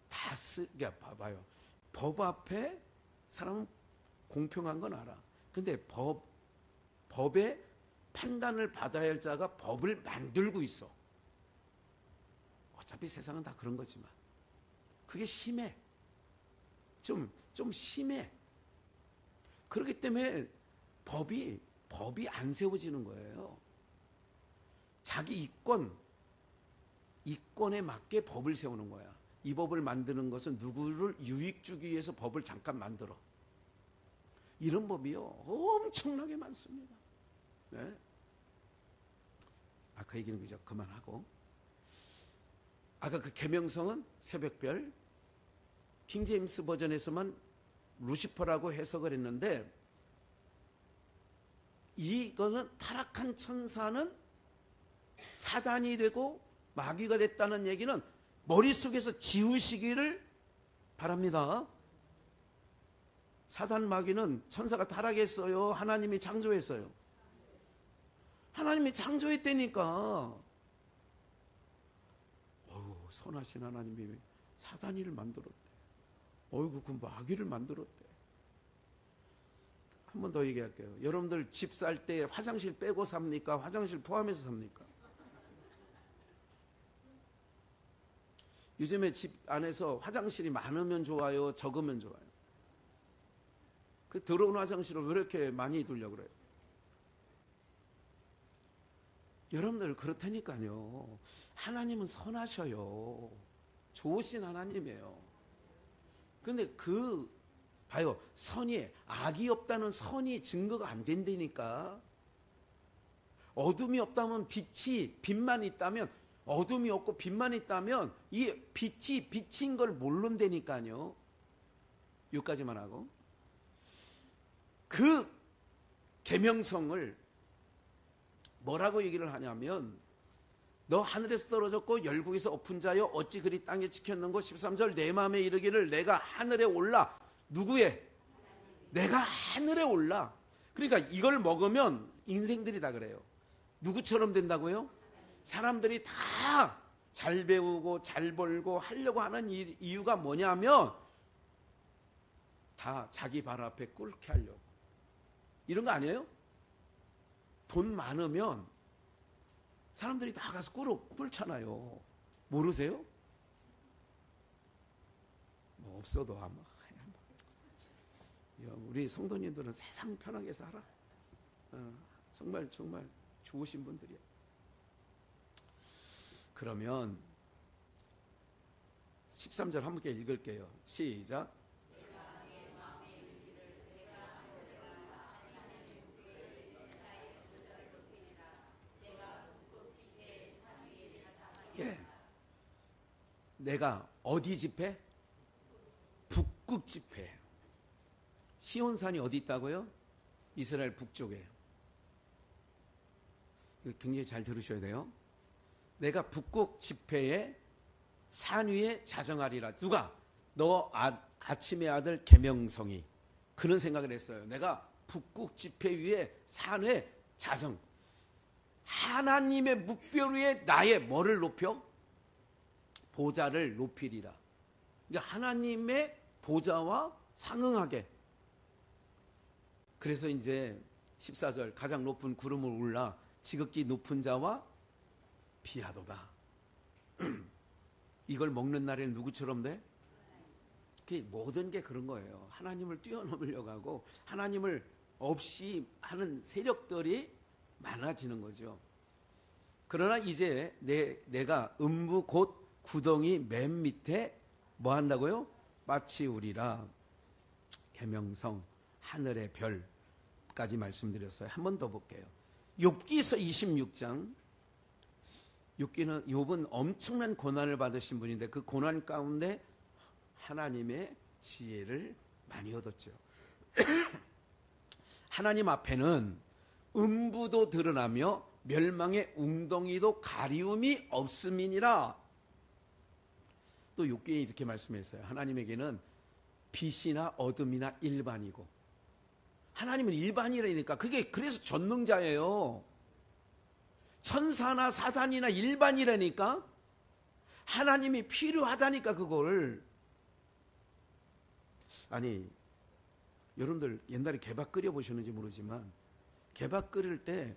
다 쓰게 봐봐요. 법 앞에 사람은 공평한 건 알아. 근데 법의 판단을 받아야 할 자가 법을 만들고 있어. 어차피 세상은 다 그런 거지만 그게 심해. 좀 심해. 그렇기 때문에 법이 안 세워지는 거예요. 자기 이권에 맞게 법을 세우는 거야. 이 법을 만드는 것은 누구를 유익 주기 위해서 법을 잠깐 만들어. 이런 법이요 엄청나게 많습니다. 네? 그 얘기는 그저 그만하고, 아까 그 계명성은 새벽별, 킹제임스 버전에서만 루시퍼라고 해석을 했는데, 이거는 타락한 천사는 사단이 되고 마귀가 됐다는 얘기는 머릿속에서 지우시기를 바랍니다. 사단 마귀는 천사가 타락했어요? 하나님이 창조했어요? 하나님이 창조했다니까. 선하신 하나님이 사단이를 만들었대. 그 마귀를 만들었대. 한 번 더 얘기할게요. 여러분들 집 살 때 화장실 빼고 삽니까? 화장실 포함해서 삽니까? 요즘에 집 안에서 화장실이 많으면 좋아요? 적으면 좋아요? 그 더러운 화장실을 왜 이렇게 많이 두려고 그래요? 여러분들 그렇다니까요. 하나님은 선하셔요. 좋으신 하나님이에요. 근데 봐요. 악이 없다는 선이 증거가 안 된다니까. 어둠이 없다면 빛만 있다면, 어둠이 없고 빛만 있다면 이 빛이 빛인 걸 모른다니까요. 여기까지만 하고, 그 계명성을 뭐라고 얘기를 하냐면, 너 하늘에서 떨어졌고 열국에서 엎은 자여 어찌 그리 땅에 지켰는고 13절 내 마음에 이르기를 내가 하늘에 올라 누구의? 내가 하늘에 올라. 그러니까 이걸 먹으면 인생들이 다 그래요. 누구처럼 된다고요? 사람들이 다 잘 배우고 잘 벌고 하려고 하는 이유가 뭐냐면 다 자기 발 앞에 꿇게 하려고. 이런 거 아니에요? 돈 많으면 사람들이 다 가서 꿇잖아요. 모르세요? 뭐 없어도 아마 우리 성도님들은 세상 편하게 살아. 정말 좋으신 분들이야. 그러면 13절 함께 읽을게요. 시작. 예. 내가 어디 집회? 북극 집회. 시온산이 어디 있다고요? 이스라엘 북쪽에. 이거 굉장히 잘 들으셔야 돼요. 내가 북극 집회에 산 위에 자정하리라. 누가? 너 아침의 아들 계명성이. 그런 생각을 했어요. 내가 북극 집회 위에 산 위에 자정. 하나님의 묵별 위에 나의 뭐를 높여? 보좌를 높이리라. 그러니까 하나님의 보좌와 상응하게. 그래서 이제 14절 가장 높은 구름을 올라 지극히 높은 자와 비하도다. 이걸 먹는 날에는 누구처럼 돼? 모든 게 그런 거예요. 하나님을 뛰어넘으려고 하고 하나님을 없이 하는 세력들이 많아지는 거죠. 그러나 이제 내가 음부 곧 구덩이 맨 밑에 뭐 한다고요? 빠치우리라. 계명성 하늘의 별까지 말씀드렸어요. 한 번 더 볼게요. 욥기서 26장. 욥은 엄청난 고난을 받으신 분인데 그 고난 가운데 하나님의 지혜를 많이 얻었죠. 하나님 앞에는 음부도 드러나며 멸망의 웅덩이도 가리움이 없음이니라. 또 욥기에 이렇게 말씀했어요. 하나님에게는 빛이나 어둠이나 일반이고, 하나님은 일반이라니까. 그게 그래서 전능자예요. 천사나 사단이나 일반이라니까. 하나님이 필요하다니까. 그걸 아니, 여러분들 옛날에 개밥 끓여 보셨는지 모르지만 개밥 끓일 때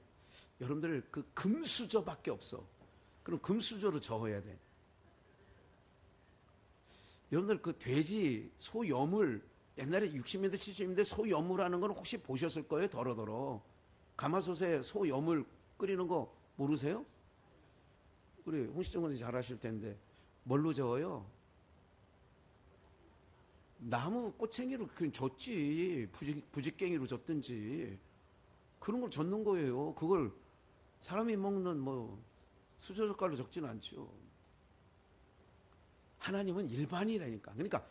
여러분들 그 금수저밖에 없어. 그럼 금수저로 저어야 돼. 여러분들 그 돼지 소 여물, 옛날에 60년대 70년대 소 여물하는 건 혹시 보셨을 거예요. 더러더러 가마솥에 소 여물 끓이는 거 모르세요? 우리 홍시정 선생님 잘 아실 텐데 뭘로 저어요? 나무 꼬챙이로 그냥 젓지. 부직갱이로 젓든지 그런 걸 젓는 거예요. 그걸 사람이 먹는 뭐 수저젓갈로 적지는 않죠. 하나님은 일반이라니까. 그러니까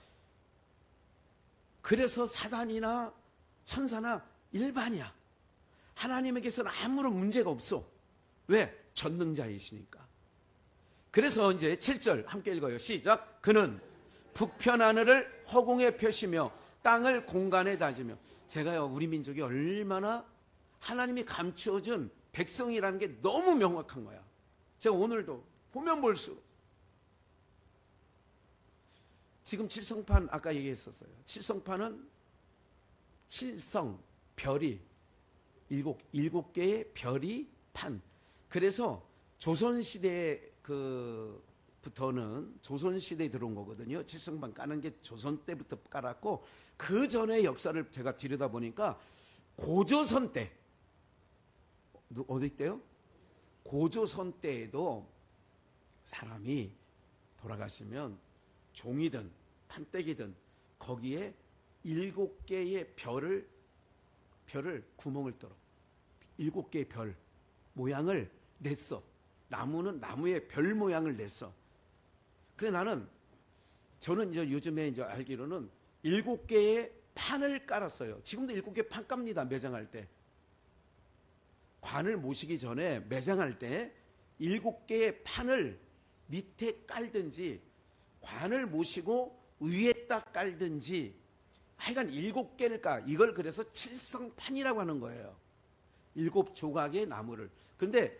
그래서 사단이나 천사나 일반이야. 하나님에게서는 아무런 문제가 없어. 왜? 전능자이시니까. 그래서 이제 7절 함께 읽어요. 시작. 그는 북편 하늘을 허공에 펴시며 땅을 공간에 다지며. 제가요, 우리 민족이 얼마나 하나님이 감추어준 백성이라는 게 너무 명확한 거야. 제가 오늘도 보면 볼수록 지금 칠성판 아까 얘기했었어요. 칠성판은 칠성 별이 일곱 개의 별이 판. 그래서 조선시대 부터는 조선시대에 들어온 거거든요. 칠성판 까는 게 조선 때부터 깔았고, 그 전의 역사를 제가 들여다보니까 고조선 때, 어디 때요? 고조선 때에도 사람이 돌아가시면 종이든 판때기든 거기에 7개의 별을 구멍을 뚫어 7개의 별 모양을 냈어. 나무는 나무의 별 모양을 냈어. 그래 저는 이제 요즘에 이제 알기로는 7개의 판을 깔았어요. 지금도 7개 판 깝니다. 매장할 때. 관을 모시기 전에 매장할 때 7개의 판을 밑에 깔든지 관을 모시고 위에다 깔든지 하여간 7개일까? 이걸 그래서 칠성판이라고 하는 거예요. 7조각의 나무를. 그런데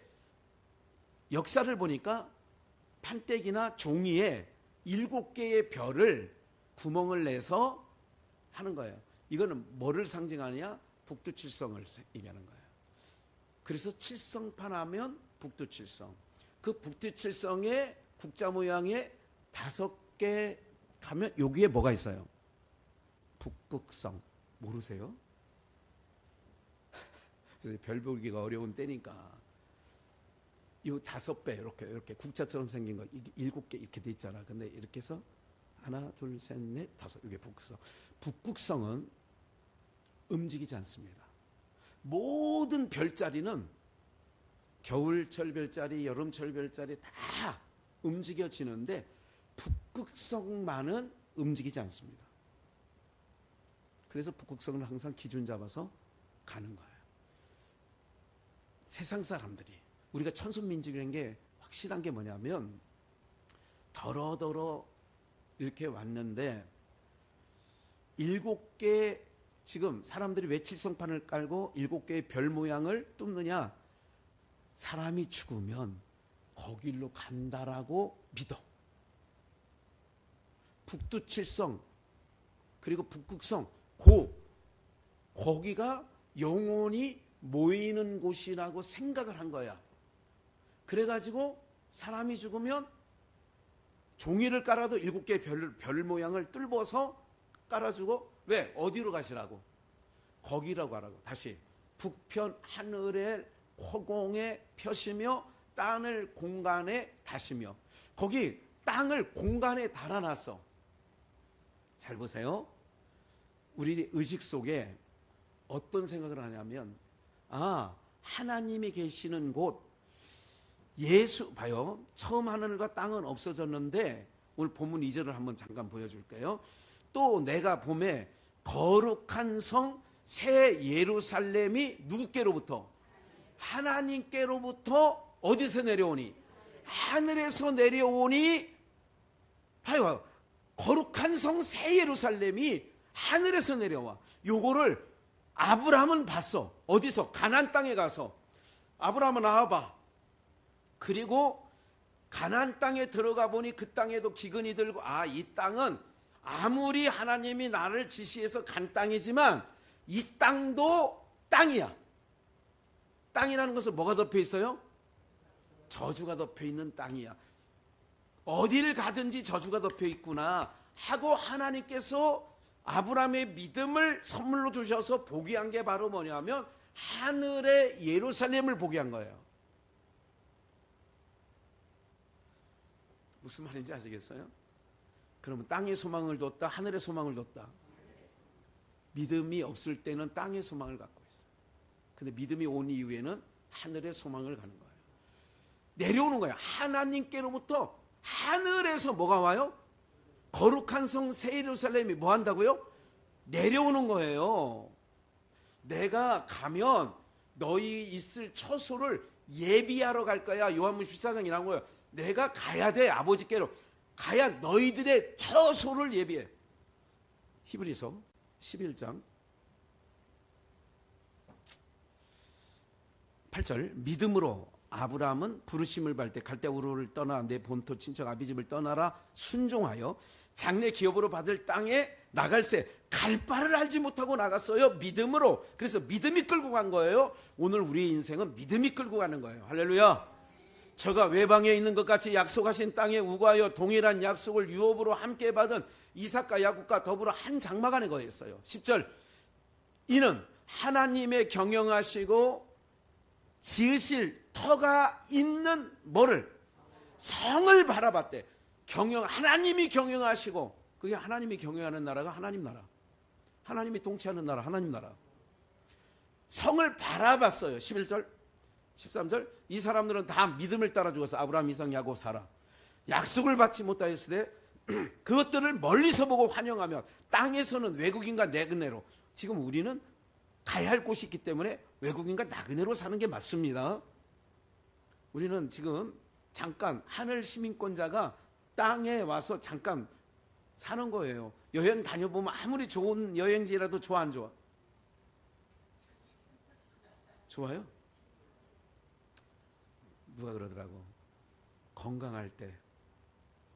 역사를 보니까 판때기나 종이에 7개의 별을 구멍을 내서 하는 거예요. 이거는 뭐를 상징하느냐? 북두칠성을 얘기하는 거예요. 그래서 칠성판 하면 북두칠성. 그 북두칠성의 국자 모양의 5개 가면 여기에 뭐가 있어요? 북극성. 모르세요? 별 보기가 어려운 때니까 이 5배 이렇게 국자처럼 생긴 거 이게 7개 이렇게 돼 있잖아. 근데 이렇게 해서 하나, 둘, 셋, 넷, 5. 이게 북극성. 북극성은 움직이지 않습니다. 모든 별자리는 겨울철 별자리, 여름철 별자리 다 움직여지는데 북극성만은 움직이지 않습니다. 그래서 북극성을 항상 기준 잡아서 가는 거예요. 세상 사람들이 우리가 천손민족이라는 게 확실한 게 뭐냐면 더러더러 이렇게 왔는데 7개 지금 사람들이 왜 칠성판을 깔고 7개의 별 모양을 뚫느냐? 사람이 죽으면 거길로 간다라고 믿어. 북두칠성 그리고 북극성 거기가 영혼이 모이는 곳이라고 생각을 한 거야. 그래가지고 사람이 죽으면 종이를 깔아도 7개의 별 모양을 뚫어서 깔아주고 왜? 어디로 가시라고? 거기라고 하라고. 다시 북편 하늘의 허공에 펴시며 땅을 공간에 다시며. 거기 땅을 공간에 달아놨어. 잘 보세요. 우리 의식 속에 어떤 생각을 하냐면 하나님이 계시는 곳 예수 봐요. 처음 하늘과 땅은 없어졌는데 오늘 본문 2절을 한번 잠깐 보여줄게요. 또 내가 봄에 거룩한 성 새 예루살렘이 누구께로부터? 하나님께로부터 어디서 내려오니? 하늘에서 내려오니. 봐요. 거룩한 성 새 예루살렘이 하늘에서 내려와. 요거를 아브라함은 봤어. 어디서? 가나안 땅에 가서. 아브라함은 나와봐. 그리고 가나안 땅에 들어가 보니 그 땅에도 기근이 들고 이 땅은 아무리 하나님이 나를 지시해서 간 땅이지만 이 땅도 땅이야. 땅이라는 것은 뭐가 덮여 있어요? 저주가 덮여 있는 땅이야. 어디를 가든지 저주가 덮여 있구나 하고 하나님께서 아브라함의 믿음을 선물로 주셔서 보게 한 게 바로 뭐냐면 하늘의 예루살렘을 보게 한 거예요. 무슨 말인지 아시겠어요? 그러면 땅의 소망을 뒀다, 하늘의 소망을 뒀다. 믿음이 없을 때는 땅의 소망을 갖고 있어요. 근데 믿음이 온 이후에는 하늘의 소망을 가는 거예요. 내려오는 거예요. 하나님께로부터 하늘에서 뭐가 와요? 거룩한 성 새 예루살렘이 뭐 한다고요? 내려오는 거예요. 내가 가면 너희 있을 처소를 예비하러 갈 거야. 요한복음 14장이라는 거예요. 내가 가야 돼. 아버지께로 가야 너희들의 처소를 예비해. 히브리서 11장 8절 믿음으로 아브라함은 부르심을 받을 때 갈대 우르를 떠나 내 본토 친척 아비집을 떠나라 순종하여 장래 기업으로 받을 땅에 나갈새 갈 바를 알지 못하고 나갔어요. 믿음으로. 그래서 믿음이 끌고 간 거예요. 오늘 우리의 인생은 믿음이 끌고 가는 거예요. 할렐루야. 저가 외방에 있는 것 같이 약속하신 땅에 우거하여 동일한 약속을 유업으로 함께 받은 이삭과 야곱과 더불어 한 장막 안에 거했어요. 10절 이는 하나님의 경영하시고 지으실 터가 있는 뭐를? 성을 바라봤대. 하나님이 경영하시고 그게 하나님이 경영하는 나라가 하나님 나라. 하나님이 통치하는 나라 하나님 나라. 성을 바라봤어요. 11절 13절 이 사람들은 다 믿음을 따라 죽었어. 아브라함, 이삭, 야곱, 사라. 약속을 받지 못하였을 때 그것들을 멀리서 보고 환영하며 땅에서는 외국인과 나그네로. 지금 우리는 가야 할 곳이 있기 때문에 외국인과 나그네로 사는 게 맞습니다. 우리는 지금 잠깐 하늘 시민권자가 땅에 와서 잠깐 사는 거예요. 여행 다녀보면 아무리 좋은 여행지라도 좋아 안 좋아? 좋아요? 누가 그러더라고. 건강할 때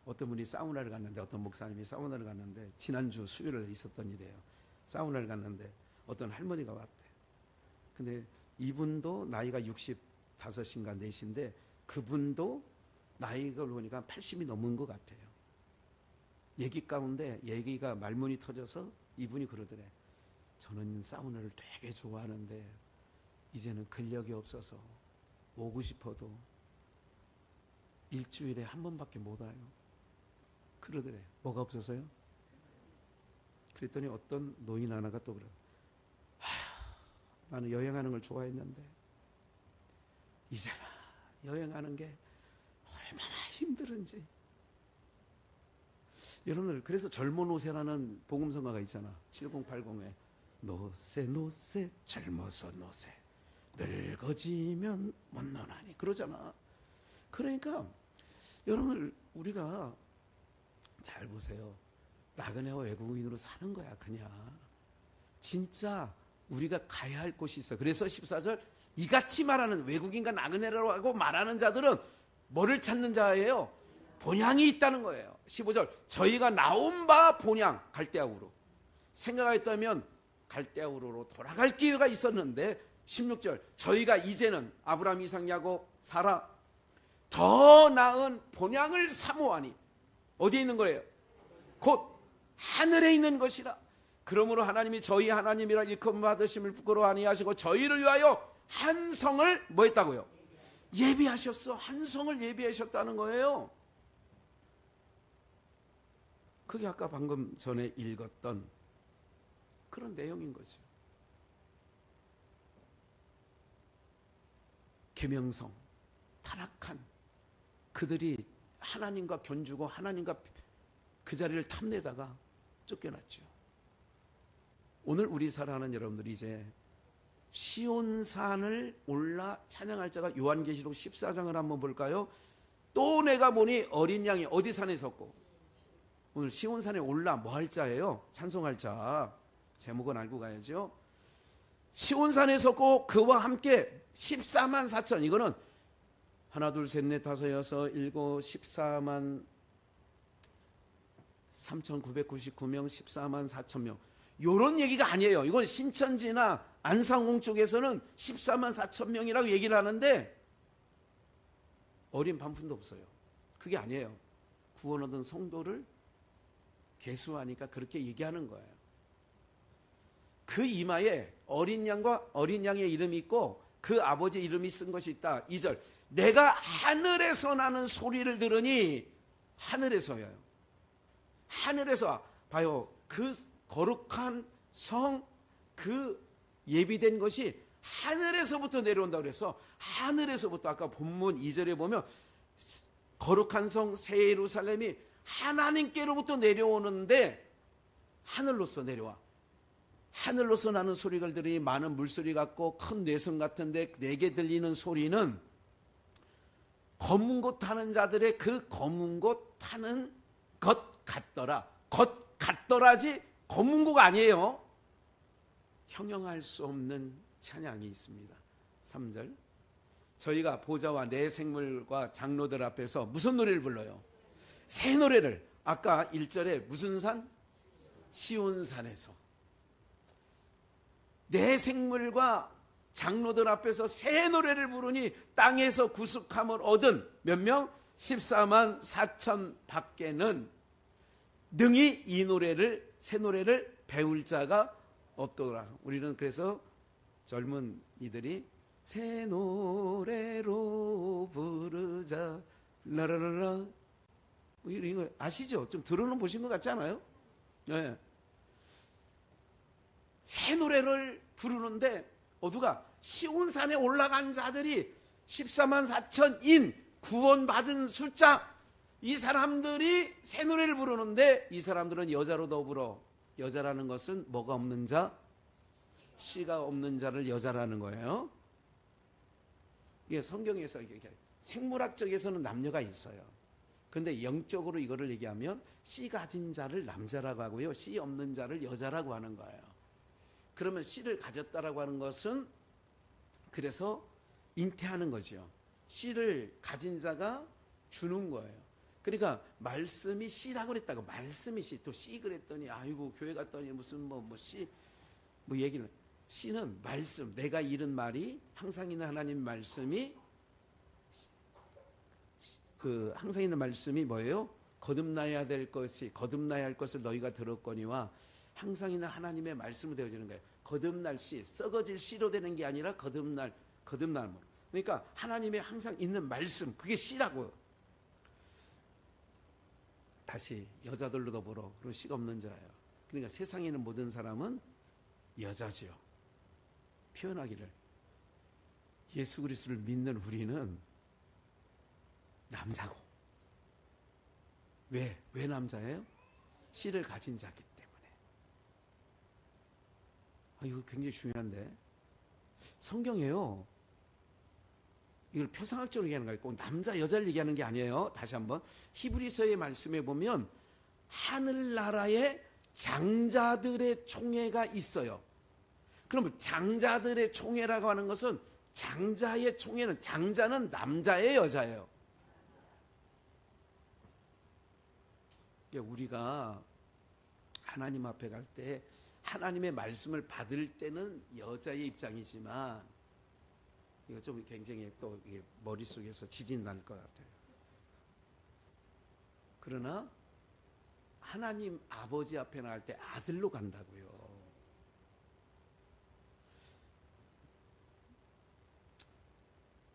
어떤 분이 사우나를 갔는데, 어떤 목사님이 사우나를 갔는데, 지난주 수요일에 있었던 일이에요. 사우나를 갔는데 어떤 할머니가 왔대. 근데 이분도 나이가 65인가 4인데 그분도 나이가 보니까 80이 넘은 것 같아요. 얘기 가운데 얘기가 말문이 터져서 이분이 그러더래. 저는 사우나를 되게 좋아하는데 이제는 근력이 없어서 오고 싶어도 일주일에 한 번밖에 못 와요. 그러더래. 뭐가 없어서요? 그랬더니 어떤 노인 하나가 또 그래. 나는 여행하는 걸 좋아했는데 이제는 여행하는 게 얼마나 힘들은지. 여러분들, 그래서 젊은 노새라는 복음성가가 있잖아. 7080에 노새 노새 젊어서 노새 늙어지면 못 노나니 그러잖아. 그러니까 여러분, 우리가 잘 보세요. 나그네와 외국인으로 사는 거야. 그냥 진짜 우리가 가야 할 곳이 있어. 그래서 14절, 이같이 말하는 외국인과 나그네라고 말하는 자들은 뭐를 찾는 자예요? 본향이 있다는 거예요. 15절, 저희가 나온 바 본향 갈대아우르. 생각했다면 갈대아우르로 돌아갈 기회가 있었는데 16절, 저희가 이제는 아브라함, 이삭, 야곱, 사라 더 나은 본향을 사모하니. 어디에 있는 거예요? 곧 하늘에 있는 것이라. 그러므로 하나님이 저희 하나님이라 일컬음 받으심을 부끄러워 아니하시고 저희를 위하여 한 성을 뭐 했다고요? 예비하셨어. 한 성을 예비하셨다는 거예요. 그게 아까 방금 전에 읽었던 그런 내용인 거죠. 계명성, 타락한 그들이 하나님과 견주고 하나님과 그 자리를 탐내다가 쫓겨났죠. 오늘 우리 사랑하는 여러분들이 이제 시온산을 올라 찬양할 자가 요한계시록 14장을 한번 볼까요? 또 내가 보니 어린 양이 어디 산에 섰고. 오늘 시온산에 올라 뭐 할 자예요? 찬송할 자. 제목은 알고 가야죠. 시온산에 섰고 그와 함께 14만 4천. 이거는 하나 둘 셋 넷 다섯 여섯 일곱 14만 3,999명 14만 4천 명. 요런 얘기가 아니에요. 이건 신천지나 안상홍 쪽에서는 14만 4천 명이라고 얘기를 하는데 어린 반푼도 없어요. 그게 아니에요. 구원 얻은 성도를 계수하니까 그렇게 얘기하는 거예요. 그 이마에 어린 양과 어린 양의 이름이 있고 그 아버지 이름이 쓴 것이 있다. 2절, 내가 하늘에서 나는 소리를 들으니. 하늘에서요. 하늘에서 봐요. 그 거룩한 성, 그 예비된 것이 하늘에서부터 내려온다고 그래서 하늘에서부터 아까 본문 2절에 보면 거룩한 성 새 예루살렘이 하나님께로부터 내려오는데 하늘로서 내려와. 하늘로서 나는 소리를 들으니 많은 물소리 같고 큰 뇌성 같은데 내게 들리는 소리는 검은 곳 타는 자들의 그 검은 곳 타는 것 같더라. 것 같더라지 검은 곳 아니에요. 형용할 수 없는 찬양이 있습니다. 3절, 저희가 보좌와 내 생물과 장로들 앞에서 무슨 노래를 불러요? 새 노래를. 아까 1절에 무슨 산? 시온산에서 내 생물과 장로들 앞에서 새 노래를 부르니 땅에서 구속함을 얻은 몇 명? 14만 4천 밖에는 능히 이 노래를, 새 노래를 배울 자가 없더라. 우리는 그래서 젊은 이들이 새 노래로 부르자 라라라라, 이거 아시죠? 좀 들어는 보신 것 같지 않아요? 네. 새 노래를 부르는데 누가? 시온산에 올라간 자들이 14만 4천인 구원받은 숫자, 이 사람들이 새 노래를 부르는데 이 사람들은 여자로 더불어. 여자라는 것은 뭐가 없는 자? 씨가 없는 자를 여자라는 거예요. 이게 성경에서 생물학적에서는 남녀가 있어요. 그런데 영적으로 이거를 얘기하면 씨 가진 자를 남자라고 하고요, 씨 없는 자를 여자라고 하는 거예요. 그러면 씨를 가졌다라고 하는 것은 그래서 잉태하는 거죠. 씨를 가진 자가 주는 거예요. 그러니까 말씀이 씨라고 그랬다고, 말씀이 씨, 또 씨 그랬더니 아이고 교회 갔더니 무슨 씨 얘기는, 씨는 말씀, 내가 잃은 말이 항상 있는 하나님 말씀이, 그 항상 있는 말씀이 뭐예요? 거듭나야 될 것이, 거듭나야 할 것을 너희가 들었거니와, 항상 있는 하나님의 말씀으로 되어지는 거예요. 거듭날 씨, 썩어질 씨로 되는 게 아니라 거듭날. 그러니까 하나님의 항상 있는 말씀, 그게 씨라고요. 다시 여자들로 더불어 그런 씨가 없는 자예요. 그러니까 세상에 있는 모든 사람은 여자지요. 표현하기를, 예수 그리스도를 믿는 우리는 남자고. 왜 남자예요? 씨를 가진 자기 때문에. 이거 굉장히 중요한데, 성경에요, 이걸 표상학적으로 얘기하는 거예요. 꼭 남자 여자를 얘기하는 게 아니에요. 다시 한번 히브리서의 말씀에 보면 하늘나라에 장자들의 총회가 있어요. 그러면 장자들의 총회라고 하는 것은, 장자의 총회는, 장자는 남자예요, 여자예요? 우리가 하나님 앞에 갈 때 하나님의 말씀을 받을 때는 여자의 입장이지만, 이거 좀 굉장히 또 이게 머릿속에서 지진 날 것 같아요. 그러나 하나님 아버지 앞에 나갈 때 아들로 간다고요.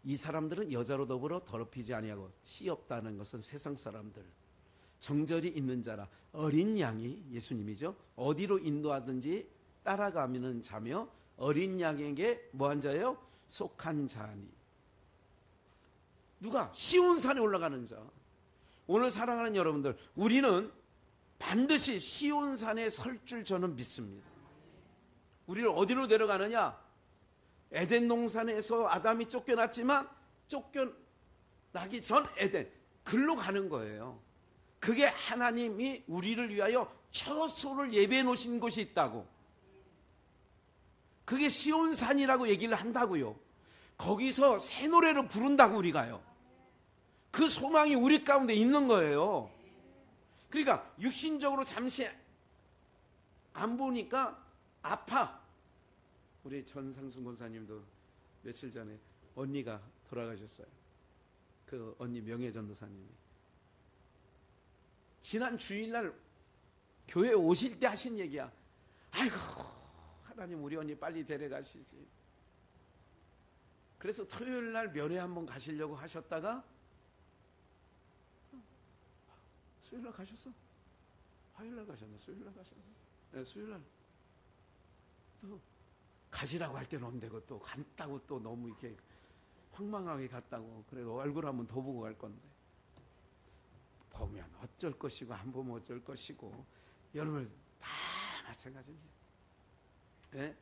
이 사람들은 여자로 더불어 더럽히지 아니하고, 씨 없다는 것은 세상 사람들, 정절이 있는 자라, 어린 양이 예수님이죠. 어디로 인도하든지 따라가는 자며, 어린 양에게 뭐한 자예요? 속한 자니. 누가? 시온산에 올라가는 자. 오늘 사랑하는 여러분들, 우리는 반드시 시온산에 설 줄 저는 믿습니다. 우리를 어디로 데려가느냐? 에덴 동산에서 아담이 쫓겨났지만, 쫓겨나기 전 에덴, 글로 가는 거예요. 그게 하나님이 우리를 위하여 처소를 예배해 놓으신 곳이 있다고. 그게 시온산이라고 얘기를 한다고요. 거기서 새 노래를 부른다고 우리가요. 그 소망이 우리 가운데 있는 거예요. 그러니까 육신적으로 잠시 안 보니까 아파. 우리 전상순 권사님도 며칠 전에 언니가 돌아가셨어요. 그 언니 명예전도사님이 지난 주일날 교회 오실 때 하신 얘기야. 아이고 하나님 우리 언니 빨리 데려가시지. 그래서 토요일날 면회 한번 가시려고 하셨다가 수요일날 가셨어? 화요일날 가셨나? 수요일날 가셨나? 네, 수요일날 또 가시라고 할 때는 온대고, 또 간다고 또 너무 이렇게 황망하게 갔다고. 그래서 얼굴 한번 더 보고 갈 건데, 보면 어쩔 것이고 안 보면 어쩔 것이고, 여러분 다 마찬가지입니다. 네?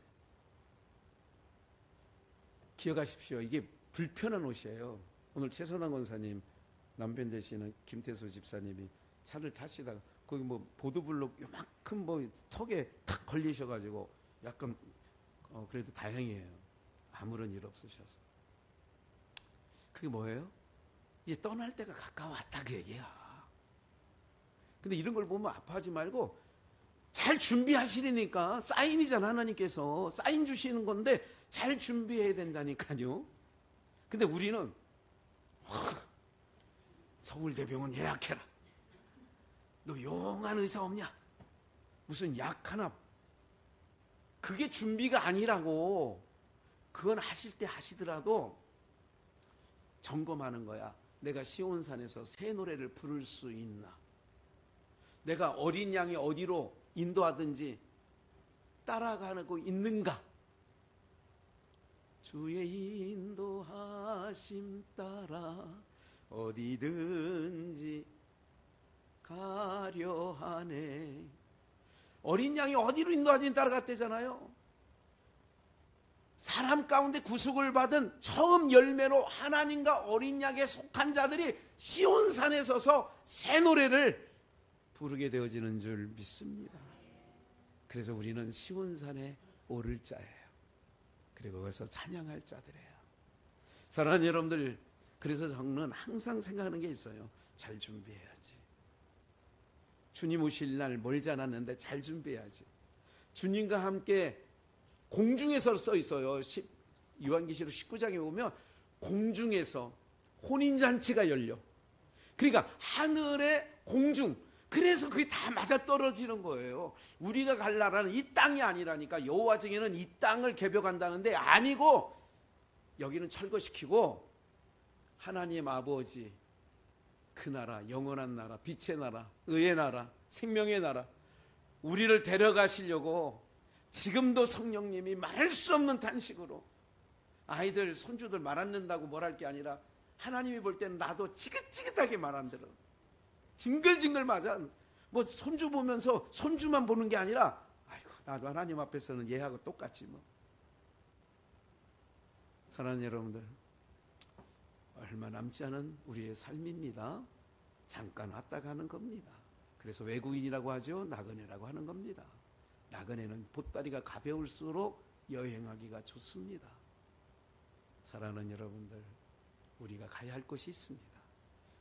기억하십시오. 이게 불편한 옷이에요. 오늘 최선환 권사님 남편 되시는 김태수 집사님이 차를 타시다가 거기 뭐 보드블록 요만큼 뭐 턱에 탁 걸리셔가지고 약간 그래도 다행이에요. 아무런 일 없으셔서. 그게 뭐예요? 이제 떠날 때가 가까웠다 그 얘기야. 근데 이런 걸 보면 아파하지 말고 잘 준비하시려니까. 사인이잖아. 하나님께서 사인 주시는 건데 잘 준비해야 된다니까요. 근데 우리는 서울대병원 예약해라. 너 용한 의사 없냐? 무슨 약 하나. 그게 준비가 아니라고. 그건 하실 때 하시더라도 점검하는 거야. 내가 시온산에서 새 노래를 부를 수 있나? 내가 어린 양이 어디로 인도하든지 따라가고 있는가? 주의 인도하심 따라 어디든지 가려 하네. 어린 양이 어디로 인도하든지 따라갔대잖아요. 사람 가운데 구속을 받은 처음 열매로 하나님과 어린 양에 속한 자들이 시온산에 서서 새 노래를 부르게 되어지는 줄 믿습니다. 그래서 우리는 시온산에 오를 자예요. 그리고 거기서 찬양할 자들이에요. 사랑하는 여러분들, 그래서 저는 항상 생각하는 게 있어요. 잘 준비해야지. 주님 오실 날 멀지 않았는데 잘 준비해야지. 주님과 함께 공중에서 써 있어요. 요한계시록 19장에 보면 공중에서 혼인잔치가 열려. 그러니까 하늘의 공중. 그래서 그게 다 맞아떨어지는 거예요. 우리가 갈 나라는 이 땅이 아니라니까. 여호와 증인은 이 땅을 개벽한다는데 아니고 여기는 철거시키고 하나님 아버지 그 나라, 영원한 나라, 빛의 나라, 의의 나라, 생명의 나라, 우리를 데려가시려고 지금도 성령님이 말할 수 없는 탄식으로 아이들, 손주들 말 안 듣는다고 뭘 할 게 아니라 하나님이 볼 때는 나도 지긋지긋하게 말 안 들어. 징글징글 맞아. 뭐 손주 보면서 손주만 보는 게 아니라 아이고 나도 하나님 앞에서는 얘하고 똑같지 뭐. 사랑하는 여러분들, 얼마 남지 않은 우리의 삶입니다. 잠깐 왔다 가는 겁니다. 그래서 외국인이라고 하죠. 나그네라고 하는 겁니다. 나그네는 보따리가 가벼울수록 여행하기가 좋습니다. 사랑하는 여러분들, 우리가 가야 할 곳이 있습니다.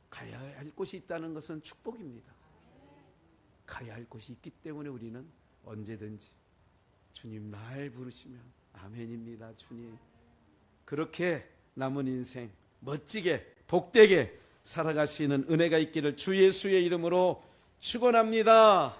가야 할 곳이 있다는 것은 축복입니다. 가야 할 곳이 있기 때문에 우리는 언제든지 주님 날 부르시면 아멘입니다. 주님, 그렇게 남은 인생 멋지게 복되게 살아갈 수 있는 은혜가 있기를 주 예수의 이름으로 축원합니다.